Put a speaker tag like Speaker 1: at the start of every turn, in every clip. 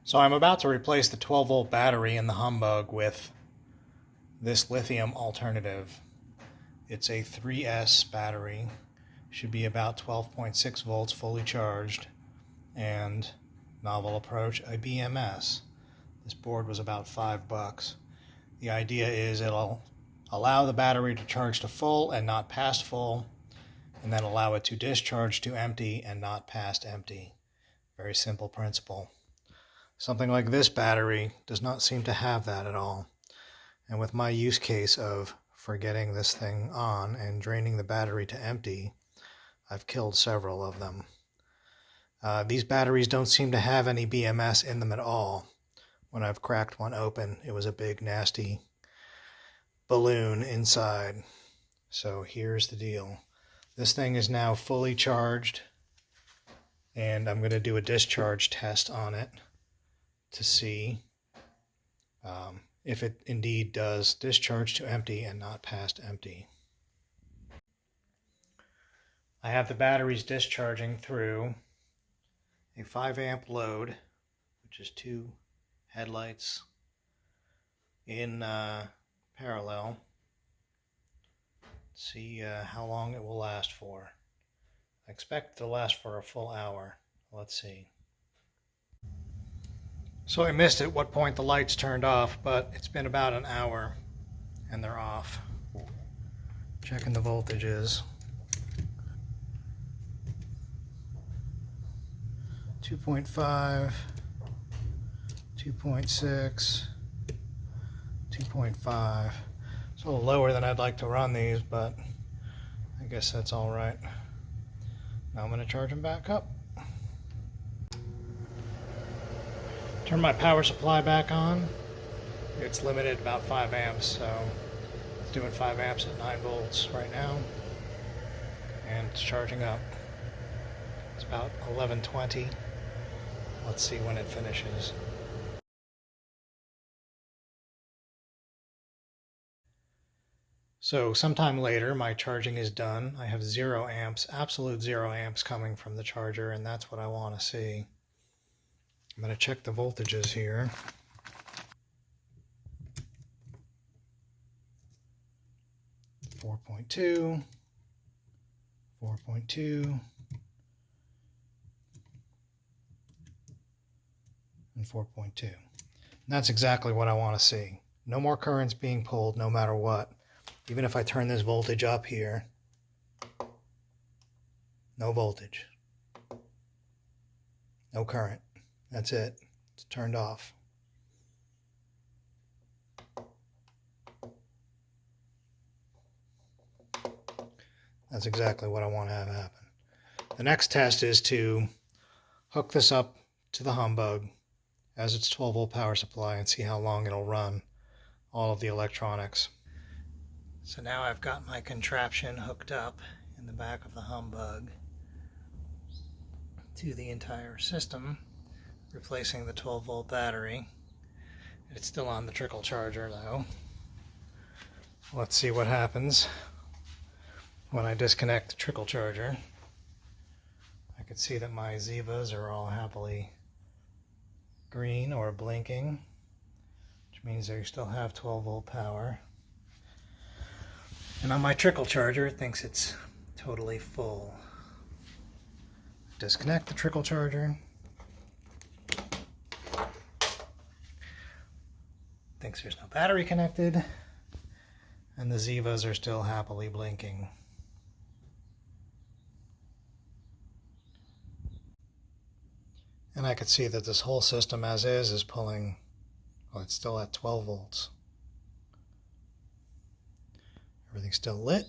Speaker 1: So I'm about to replace the 12-volt battery in the Hummbug with this lithium alternative. It's a 3S battery, should be about 12.6 volts fully charged, and novel approach, a BMS. This board was about $5. The idea is it'll allow the battery to charge to full and not past full, and then allow it to discharge to empty and not past empty. Very simple principle. Something like this battery does not seem to have that at all. And with my use case of forgetting this thing on and draining the battery to empty, I've killed several of them. These batteries don't seem to have any BMS in them at all. When I've cracked one open, it was a big nasty balloon inside. So here's the deal. This thing is now fully charged, and I'm going to do a discharge test on it to see if it indeed does discharge to empty and not past empty. I have the batteries discharging through a 5 amp load, which is 2 headlights in parallel. Let's see how long it will last for. I expect it to last for a full hour. Let's see. So I missed at what point the lights turned off, but it's been about an hour and they're off. Checking the voltages. 2.5, 2.6, 2.5. It's a little lower than I'd like to run these, but I guess that's all right. Now I'm going to charge them back up. Turn my power supply back on. It's limited about 5 amps, so it's doing 5 amps at 9 volts right now. And it's charging up. It's about 11:20. Let's see when it finishes. So sometime later, my charging is done. I have 0 amps, absolute 0 amps coming from the charger, and that's what I want to see. I'm going to check the voltages here. Four 4.2, 4.2, and 4.2. And that's exactly what I want to see. No more currents being pulled no matter what. Even if I turn this voltage up here, no voltage. No current. That's it. It's turned off. That's exactly what I want to have happen. The next test is to hook this up to the Hummbug as its 12-volt power supply and see how long it'll run all of the electronics. So now I've got my contraption hooked up in the back of the Hummbug to the entire system, replacing the 12-volt battery. It's still on the trickle charger though. Let's see what happens when I disconnect the trickle charger. I can see that my Zivas are all happily green or blinking, which means they still have 12-volt power. And on my trickle charger, it thinks it's totally full. Disconnect the trickle charger. Thinks there's no battery connected. And the Zivas are still happily blinking. And I could see that this whole system as is pulling, well, it's still at 12 volts. Everything's still lit.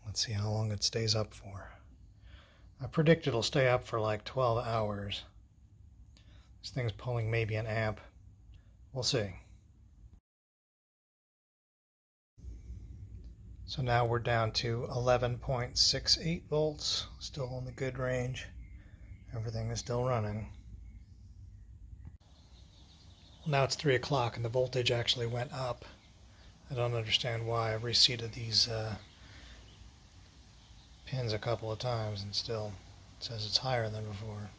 Speaker 1: Let's see how long it stays up for. I predict it'll stay up for like 12 hours. This thing's pulling maybe an amp. We'll see. So now we're down to 11.68 volts, still in the good range. Everything is still running. Now it's 3 o'clock and the voltage actually went up. I don't understand why. I've reseated these pins a couple of times and still it says it's higher than before.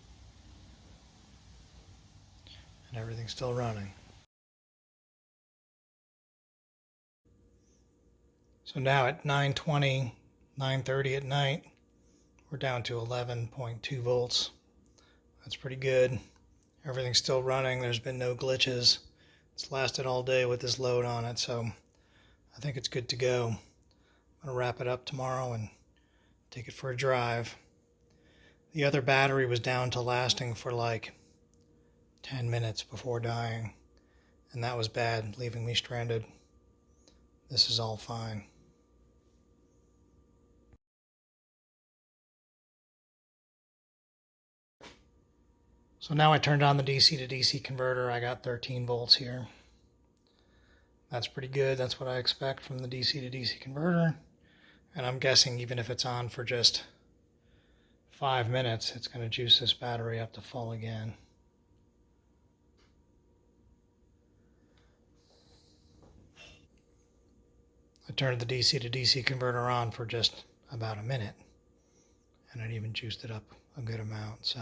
Speaker 1: and everything's still running. So now at 9:20, 9:30 at night, we're down to 11.2 volts. That's pretty good. Everything's still running. There's been no glitches. It's lasted all day with this load on it, so I think it's good to go. I'm going to wrap it up tomorrow and take it for a drive. The other battery was down to lasting for like 10 minutes before dying, and that was bad, leaving me stranded. This is all fine. So now I turned on the DC to DC converter. I got 13 volts here. That's pretty good. That's what I expect from the DC to DC converter. And I'm guessing even if it's on for just 5 minutes, it's going to juice this battery up to full again. I turned the DC to DC converter on for just about a minute, and it even juiced it up a good amount, so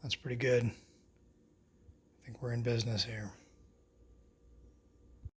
Speaker 1: that's pretty good. I think we're in business here.